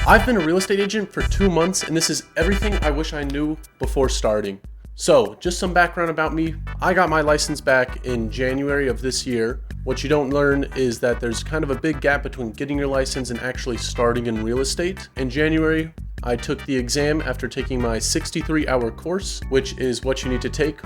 I've been a real estate agent for 2 months, and this is everything I wish I knew before starting. So, just some background about me. I got my license back in January of this year. What you don't learn is that there's kind of a big gap between getting your license and actually starting in real estate. In January, I took the exam after taking my 63-hour course, which is what you need to take.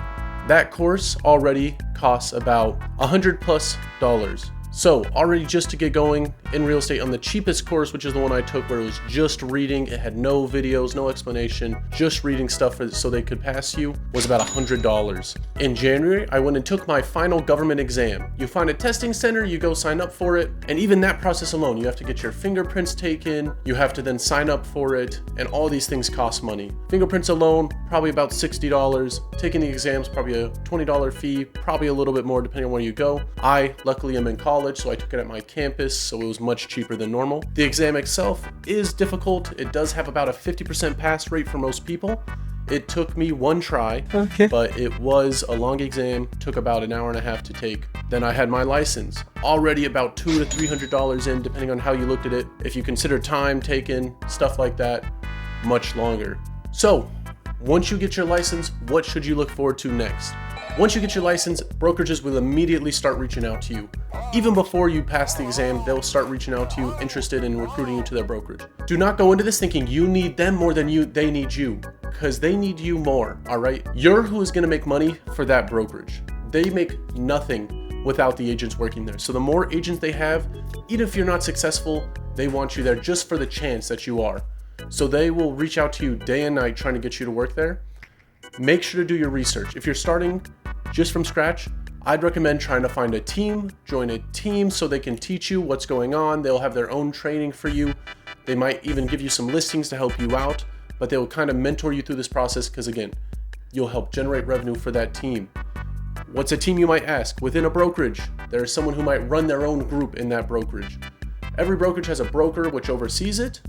That course already costs about $100+. So already just to get going in real estate on the cheapest course, which is the one I took where it was just reading, it had no videos, no explanation, just reading stuff so they could pass you, was about $100. In January, I went and took my final government exam. You find a testing center, you go sign up for it, and even that process alone, you have to get your fingerprints taken, you have to then sign up for it, and all these things cost money. Fingerprints alone, probably about $60. Taking the exams, probably a $20 fee, probably a little bit more depending on where you go. I luckily am in college, so I took it at my campus, so it was much cheaper than normal. The exam itself is difficult. It does have about a 50% pass rate for most people. It took me one try, but it was a long exam, took about an hour and a half to take. Then I had my license, already about $200 to $300 in, depending on how you looked at it. If you consider time taken, stuff like that, much longer. So, once you get your license, what should you look forward to next? Once you get your license, brokerages will immediately start reaching out to you. Even before you pass the exam, they'll start reaching out to you, interested in recruiting you to their brokerage. Do not go into this thinking you need them more than they need you, because they need you more, all right? You're who is gonna make money for that brokerage. They make nothing without the agents working there. So the more agents they have, even if you're not successful, they want you there just for the chance that you are. So they will reach out to you day and night trying to get you to work there. Make sure to do your research. If you're starting just from scratch, I'd recommend trying to find a team, join a team so they can teach you what's going on. They'll have their own training for you. They might even give you some listings to help you out, but they will kind of mentor you through this process because again, you'll help generate revenue for that team. What's a team, you might ask? Within a brokerage, there's someone who might run their own group in that brokerage. Every brokerage has a broker which oversees it,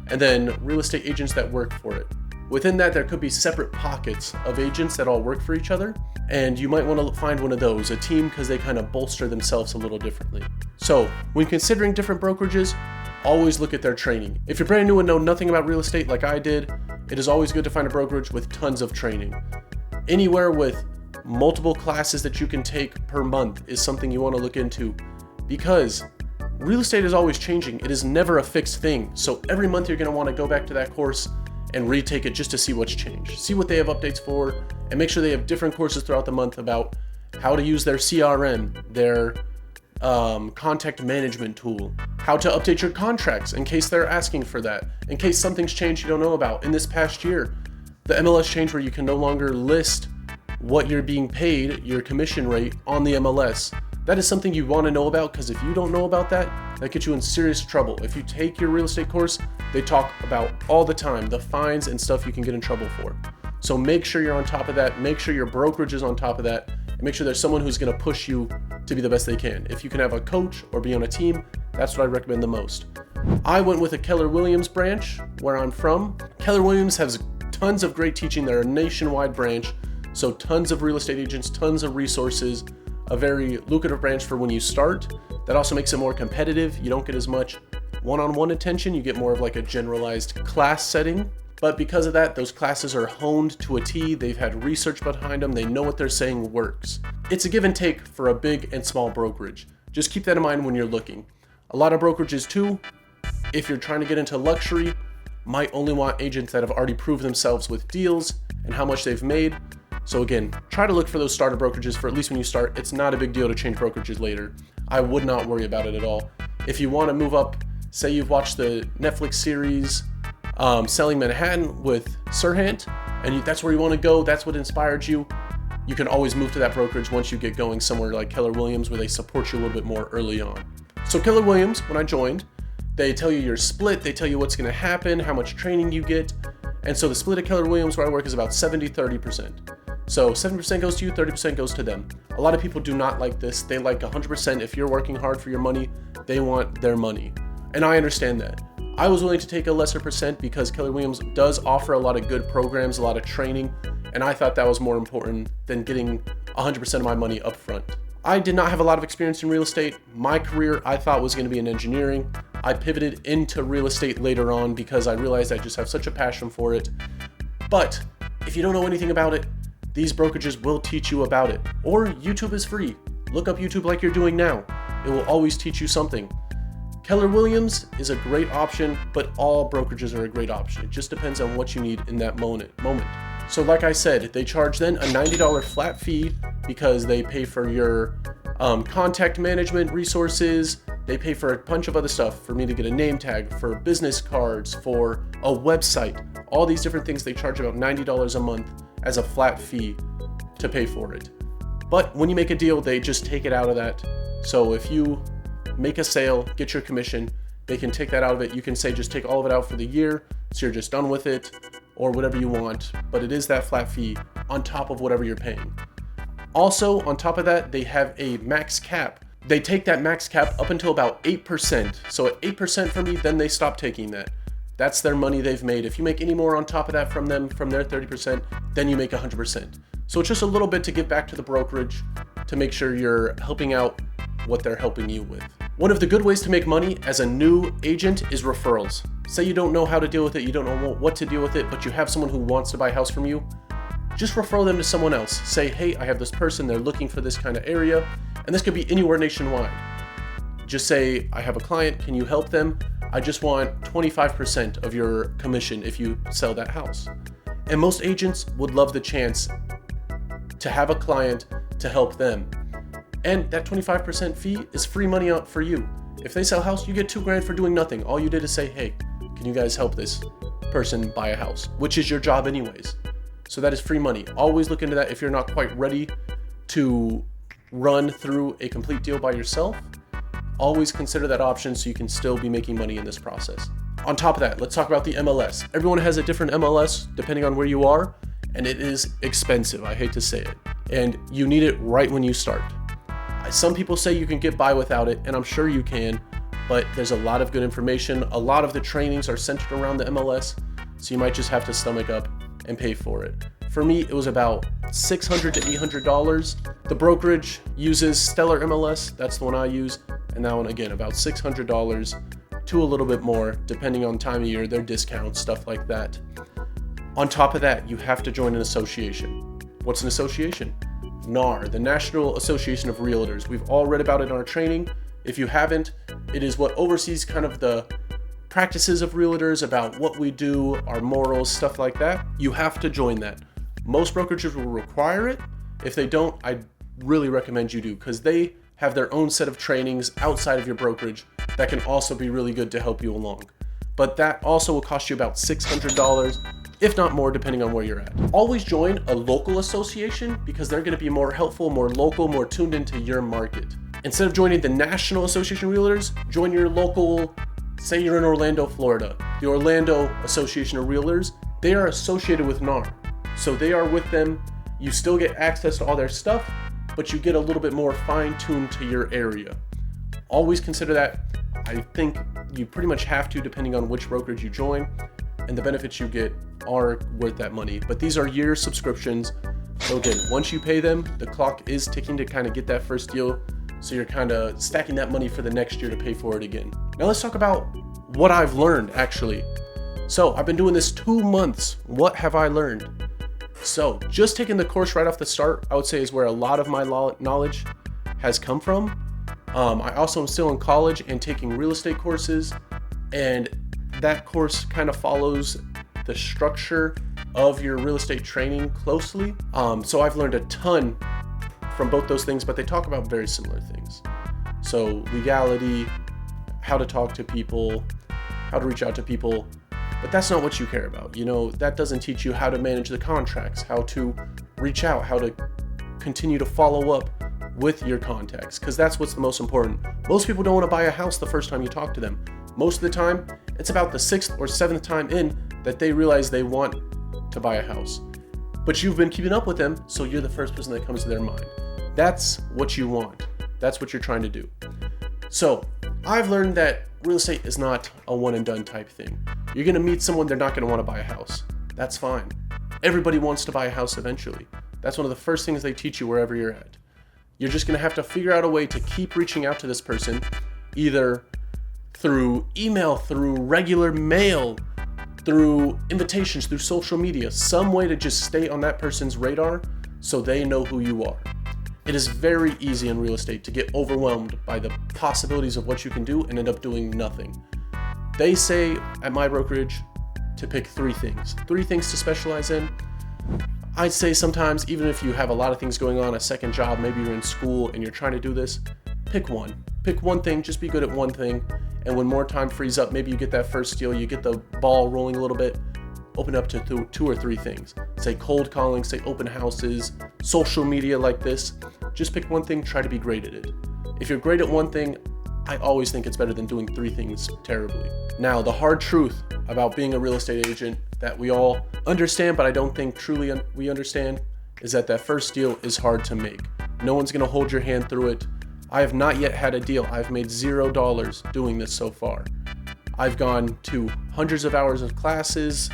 and then real estate agents that work for it. Within that, there could be separate pockets of agents that all work for each other, and you might want to find one of those, a team, because they kind of bolster themselves a little differently. So, when considering different brokerages, always look at their training. If you're brand new and know nothing about real estate like I did, it is always good to find a brokerage with tons of training. Anywhere with multiple classes that you can take per month is something you want to look into, because real estate is always changing. It is never a fixed thing. So every month you're going to want to go back to that course and retake it just to see what's changed. See what they have updates for, and make sure they have different courses throughout the month about how to use their CRM, their contact management tool, how to update your contracts in case they're asking for that, in case something's changed you don't know about. In this past year, the MLS changed where you can no longer list what you're being paid, your commission rate, on the MLS. That is something you want to know about, because if you don't know about that, that gets you in serious trouble. If you take your real estate course, they talk about all the time the fines and stuff you can get in trouble for. So make sure you're on top of that, make sure your brokerage is on top of that, and make sure there's someone who's going to push you to be the best they can. If you can have a coach or be on a team, that's what I recommend the most. I went with a Keller Williams branch where I'm from. Keller Williams has tons of great teaching. They're a nationwide branch, so tons of real estate agents, tons of resources, a very lucrative branch for when you start. That also makes it more competitive. You don't get as much one-on-one attention. You get more of like a generalized class setting. But because of that, those classes are honed to a T. They've had research behind them. They know what they're saying works. It's a give and take for a big and small brokerage. Just keep that in mind when you're looking. A lot of brokerages too, if you're trying to get into luxury, might only want agents that have already proved themselves with deals and how much they've made. So again, try to look for those starter brokerages for at least when you start. It's not a big deal to change brokerages later. I would not worry about it at all. If you want to move up, say you've watched the Netflix series Selling Manhattan with Sirhan, and that's where you want to go, that's what inspired you, you can always move to that brokerage once you get going somewhere like Keller Williams where they support you a little bit more early on. So Keller Williams, when I joined, they tell you your split, they tell you what's going to happen, how much training you get, and so the split at Keller Williams where I work is about 70-30%. So 70% goes to you, 30% goes to them. A lot of people do not like this. They like 100%. If you're working hard for your money, they want their money. And I understand that. I was willing to take a lesser percent because Keller Williams does offer a lot of good programs, a lot of training, and I thought that was more important than getting 100% of my money up front. I did not have a lot of experience in real estate. My career, I thought, was going to be in engineering. I pivoted into real estate later on because I realized I just have such a passion for it. But if you don't know anything about it, these brokerages will teach you about it. Or YouTube is free. Look up YouTube like you're doing now. It will always teach you something. Keller Williams is a great option, but all brokerages are a great option. It just depends on what you need in that moment. So like I said, they charge then a $90 flat fee because they pay for your contact management resources. They pay for a bunch of other stuff, for me to get a name tag, for business cards, for a website, all these different things. They charge about $90 a month as a flat fee to pay for it. But when you make a deal, they just take it out of that. So if you make a sale, get your commission, they can take that out of it. You can say just take all of it out for the year, so you're just done with it, or whatever you want. But it is that flat fee on top of whatever you're paying. Also, on top of that, they have a max cap. They take that max cap up until about 8%. So at 8% for me, then they stop taking that. That's their money they've made. If you make any more on top of that from them, from their 30%, then you make 100%. So it's just a little bit to give back to the brokerage to make sure you're helping out what they're helping you with. One of the good ways to make money as a new agent is referrals. Say you don't know how to deal with it, you don't know what to deal with it, but you have someone who wants to buy a house from you, just refer them to someone else. Say, hey, I have this person, they're looking for this kind of area, and this could be anywhere nationwide. Just say, I have a client, can you help them? I just want 25% of your commission if you sell that house. And most agents would love the chance to have a client to help them. And that 25% fee is free money out for you. If they sell a house, you get $2,000 for doing nothing. All you did is say, hey, can you guys help this person buy a house? Which is your job anyways. So that is free money. Always look into that if you're not quite ready to run through a complete deal by yourself. Always consider that option so you can still be making money in this process. On top of that, let's talk about the MLS. Everyone has a different MLS depending on where you are, and it is expensive. I hate to say it. And you need it right when you start. Some people say you can get by without it, and I'm sure you can, but there's a lot of good information. A lot of the trainings are centered around the MLS, so you might just have to stomach up and pay for it. For me, it was about $600 to $800. The brokerage uses Stellar MLS, that's the one I use, and that one again, about $600 to a little bit more, depending on time of year, their discounts, stuff like that. On top of that, you have to join an association. What's an association? NAR, the National Association of Realtors. We've all read about it in our training. If you haven't, it is what oversees kind of the practices of realtors, about what we do, our morals, stuff like that. You have to join that. Most brokerages will require it. If they don't, I really recommend you do, because they have their own set of trainings outside of your brokerage that can also be really good to help you along. But that also will cost you about $600, if not more, depending on where you're at. Always join a local association because they're going to be more helpful, more local, more tuned into your market. Instead of joining the National Association of Realtors, join your local. Say you're in Orlando, Florida. The Orlando Association of Realtors, they are associated with NAR. So they are with them. You still get access to all their stuff, but you get a little bit more fine-tuned to your area. Always consider that. I think you pretty much have to, depending on which brokerage you join, and the benefits you get are worth that money. But these are year subscriptions. So again, once you pay them, the clock is ticking to kind of get that first deal. So you're kind of stacking that money for the next year to pay for it again. Now let's talk about what I've learned actually. So I've been doing this 2 months. What have I learned? So just taking the course right off the start, I would say is where a lot of my knowledge has come from. I also am still in college and taking real estate courses, and that course kind of follows the structure of your real estate training closely. So I've learned a ton from both those things, but they talk about very similar things. So legality, how to talk to people, how to reach out to people, but that's not what you care about. You know, that doesn't teach you how to manage the contracts, how to reach out, how to continue to follow up with your contacts, because that's what's the most important. Most people don't want to buy a house the first time you talk to them. Most of the time, it's about the 6th or 7th time in that they realize they want to buy a house. But you've been keeping up with them, so you're the first person that comes to their mind. That's what you want. That's what you're trying to do. So I've learned that real estate is not a one and done type thing. You're going to meet someone, they're not going to want to buy a house. That's fine. Everybody wants to buy a house eventually. That's one of the first things they teach you wherever you're at. You're just going to have to figure out a way to keep reaching out to this person, either through email, through regular mail, through invitations, through social media, some way to just stay on that person's radar so they know who you are. It is very easy in real estate to get overwhelmed by the possibilities of what you can do and end up doing nothing. They say at my brokerage to pick three things to specialize in. I'd say sometimes, even if you have a lot of things going on, a second job, maybe you're in school and you're trying to do this, pick one. Pick one thing, just be good at one thing. And when more time frees up, maybe you get that first deal, you get the ball rolling a little bit, open up to two or three things. Say cold calling, say open houses, social media like this. Just pick one thing, try to be great at it. If you're great at one thing, I always think it's better than doing three things terribly. Now, the hard truth about being a real estate agent that we all understand, but I don't think truly we understand, is that first deal is hard to make. No one's gonna hold your hand through it. I have not yet had a deal. I've made $0 doing this so far. I've gone to hundreds of hours of classes.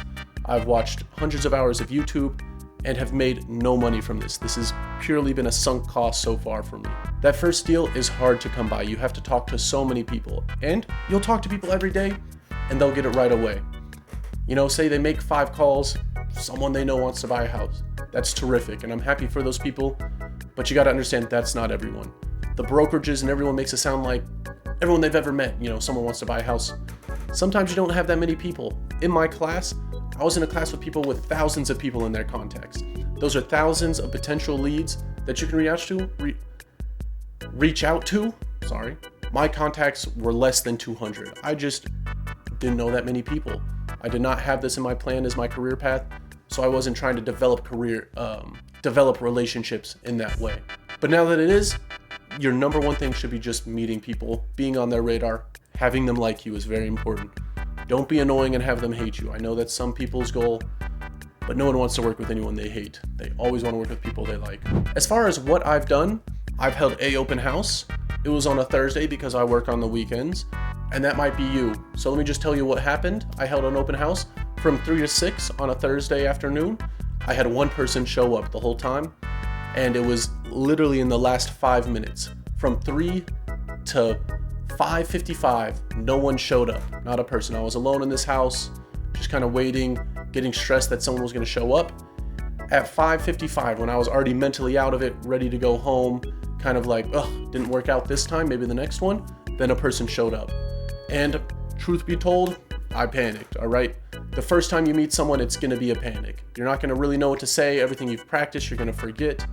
I've watched hundreds of hours of YouTube and have made no money from this. This has purely been a sunk cost so far for me. That first deal is hard to come by. You have to talk to so many people, and you'll talk to people every day and they'll get it right away. You know, say they make 5 calls, someone they know wants to buy a house. That's terrific, and I'm happy for those people, but you gotta understand that's not everyone. The brokerages and everyone makes it sound like everyone they've ever met, you know, someone wants to buy a house. Sometimes you don't have that many people. In my class, I was in a class with people with thousands of people in their contacts. Those are thousands of potential leads that you can reach out to. My contacts were less than 200. I just didn't know that many people. I did not have this in my plan as my career path, so I wasn't trying to develop relationships in that way. But now that it is, your number one thing should be just meeting people, being on their radar, having them like you is very important. Don't be annoying and have them hate you. I know that's some people's goal, but no one wants to work with anyone they hate. They always want to work with people they like. As far as what I've done, I've held a open house. It was on a Thursday because I work on the weekends, and that might be you. So let me just tell you what happened. I held an open house from 3 to 6 on a Thursday afternoon. I had one person show up the whole time, and it was literally in the last 5 minutes. From 3 to 5:55, no one showed up, not a person. I was alone in this house, just kind of waiting, getting stressed that someone was gonna show up. At 5:55, when I was already mentally out of it, ready to go home, kind of like, didn't work out this time, maybe the next one, then a person showed up. And truth be told, I panicked, all right? The first time you meet someone, it's gonna be a panic. You're not gonna really know what to say. Everything you've practiced, you're gonna forget.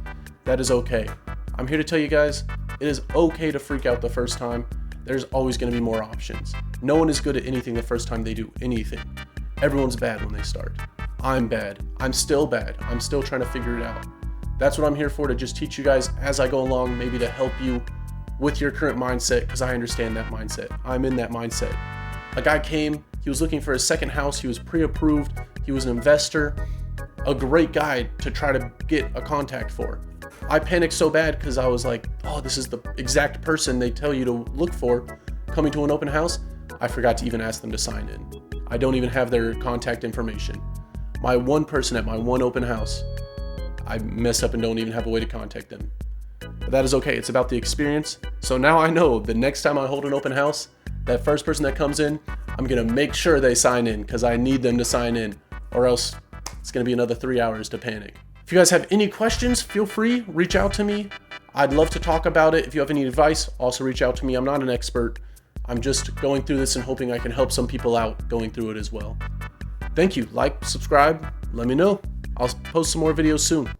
That is okay. I'm here to tell you guys, it is okay to freak out the first time. There's always gonna be more options. No one is good at anything the first time they do anything. Everyone's bad when they start. I'm bad. I'm still bad. I'm still trying to figure it out. That's what I'm here for, to just teach you guys as I go along, maybe to help you with your current mindset, because I understand that mindset. I'm in that mindset. A guy came, he was looking for a second house, he was pre-approved, he was an investor, a great guy to try to get a contact for. I panicked so bad because I was like, this is the exact person they tell you to look for coming to an open house. I forgot to even ask them to sign in. I don't even have their contact information. My one person at my one open house, I mess up and don't even have a way to contact them. But that is okay, it's about the experience. So now I know the next time I hold an open house, that first person that comes in, I'm gonna make sure they sign in because I need them to sign in, or else it's gonna be another 3 hours to panic. If you guys have any questions, feel free, reach out to me. I'd love to talk about it. If you have any advice, also reach out to me. I'm not an expert. I'm just going through this and hoping I can help some people out going through it as well. Thank you. Like, subscribe, let me know. I'll post some more videos soon.